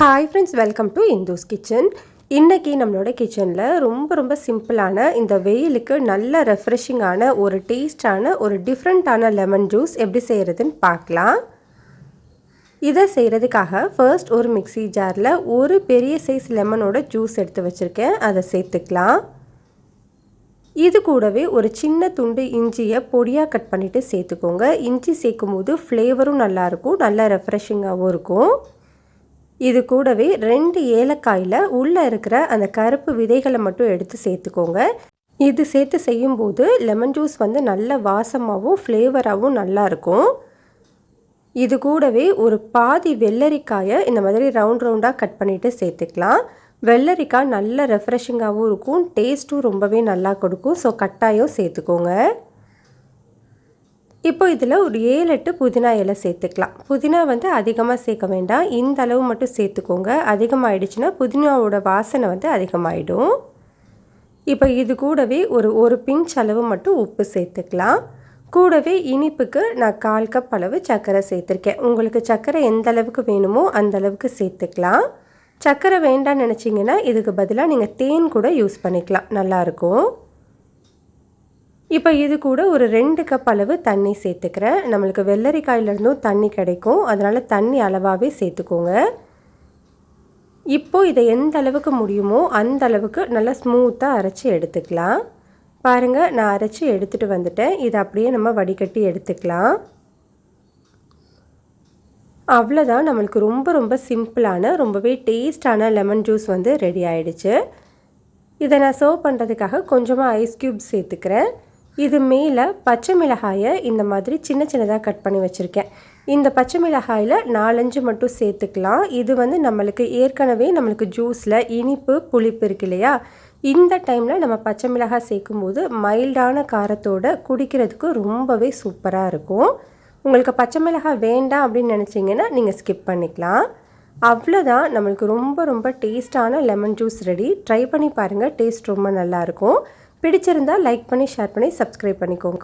Hi friends, welcome to Indhu's kitchen. இன்றைக்கி நம்மளோட கிச்சனில் ரொம்ப சிம்பிளான இந்த வெயிலுக்கு நல்ல ரெஃப்ரெஷிங்கான ஒரு டேஸ்டான ஒரு டிஃப்ரெண்ட்டான லெமன் ஜூஸ் எப்படி செய்கிறதுன்னு பார்க்கலாம். இதை செய்கிறதுக்காக ஃபர்ஸ்ட் ஒரு மிக்ஸி ஜாரில் ஒரு பெரிய சைஸ் லெமனோட ஜூஸ் எடுத்து வச்சுருக்கேன். அதை சேர்த்துக்கலாம். இது கூடவே ஒரு சின்ன துண்டு இஞ்சியை பொடியாக கட் பண்ணிவிட்டு சேர்த்துக்கோங்க. இஞ்சி சேர்க்கும் போது ஃப்ளேவரும் நல்லாயிருக்கும், நல்லா ரெஃப்ரெஷிங்காகவும் இருக்கும். இது கூடவே 2 ஏலக்காயில் உள்ளே இருக்கிற அந்த கருப்பு விதைகளை மட்டும் எடுத்து சேர்த்துக்கோங்க. இது சேர்த்து செய்யும்போது லெமன் ஜூஸ் நல்ல வாசமாகவும் ஃப்ளேவராகவும் நல்லாயிருக்கும். இது கூடவே ஒரு பாதி வெள்ளரிக்காயை இந்த மாதிரி ரவுண்டாக கட் பண்ணிவிட்டு சேர்த்துக்கலாம். வெள்ளரிக்காய் நல்ல ரெஃப்ரெஷிங்காகவும் இருக்கும், டேஸ்ட்டும் ரொம்பவே நல்லா கொடுக்கும். ஸோ கட்டாயம் சேர்த்துக்கோங்க. இப்போ இதில் ஒரு 7-8 புதினா இலை சேர்த்துக்கலாம். புதினா அதிகமாக சேர்க்க வேண்டாம், இந்த அளவு மட்டும் சேர்த்துக்கோங்க. அதிகமாகிடுச்சுன்னா புதினாவோட வாசனை அதிகமாகிடும். இப்போ இது கூடவே ஒரு பிஞ்ச் அளவு மட்டும் உப்பு சேர்த்துக்கலாம். கூடவே இனிப்புக்கு நான் 1/4 கப் அளவு சர்க்கரை சேர்த்துருக்கேன். உங்களுக்கு சர்க்கரை எந்த அளவுக்கு வேணுமோ அந்த அளவுக்கு சேர்த்துக்கலாம். சர்க்கரை வேண்டாம்னு நினச்சிங்கன்னா இதுக்கு பதிலாக நீங்கள் தேன் கூட யூஸ் பண்ணிக்கலாம், நல்லாயிருக்கும். இப்போ இது கூட ஒரு 2 கப் அளவு தண்ணி சேர்த்துக்கிறேன். நம்மளுக்கு வெள்ளரிக்காயிலிருந்தும் தண்ணி கிடைக்கும், அதனால் தண்ணி அளவாகவே சேர்த்துக்கோங்க. இப்போது இதை எந்த அளவுக்கு முடியுமோ அந்த அளவுக்கு நல்லா ஸ்மூத்தாக அரைச்சி எடுத்துக்கலாம். பாருங்கள், நான் அரைச்சி எடுத்துகிட்டு வந்துட்டேன். இதை அப்படியே நம்ம வடிகட்டி எடுத்துக்கலாம். அவ்வளோதான், நம்மளுக்கு ரொம்ப சிம்பிளான ரொம்பவே டேஸ்டான லெமன் ஜூஸ் ரெடி ஆகிடுச்சு. இதை நான் சர்வ் பண்ணுறதுக்காக கொஞ்சமாக ஐஸ் க்யூப்ஸ் சேர்த்துக்கிறேன். இது மேலே பச்சை மிளகாயை இந்த மாதிரி சின்னதாக கட் பண்ணி வச்சுருக்கேன். இந்த பச்சை மிளகாயில் 4-5 மட்டும் சேர்த்துக்கலாம். இது நம்மளுக்கு ஏற்கனவே ஜூஸில் இனிப்பு புளிப்பு இருக்கு இல்லையா, இந்த டைமில் நம்ம பச்சை மிளகாய் சேர்க்கும்போது மைல்டான காரத்தோடு குடிக்கிறதுக்கு ரொம்பவே சூப்பராக இருக்கும். உங்களுக்கு பச்சை மிளகாய் வேண்டாம் அப்படின்னு நினச்சிங்கன்னா நீங்கள் ஸ்கிப் பண்ணிக்கலாம். அவ்வளோதான், நம்மளுக்கு ரொம்ப டேஸ்டான லெமன் ஜூஸ் ரெடி. ட்ரை பண்ணி பாருங்கள், டேஸ்ட் ரொம்ப நல்லாயிருக்கும். பிடிச்சிருந்தால் லைக் பண்ணி, ஷேர் பண்ணி, சப்ஸ்கிரைப் பண்ணிக்கோங்க.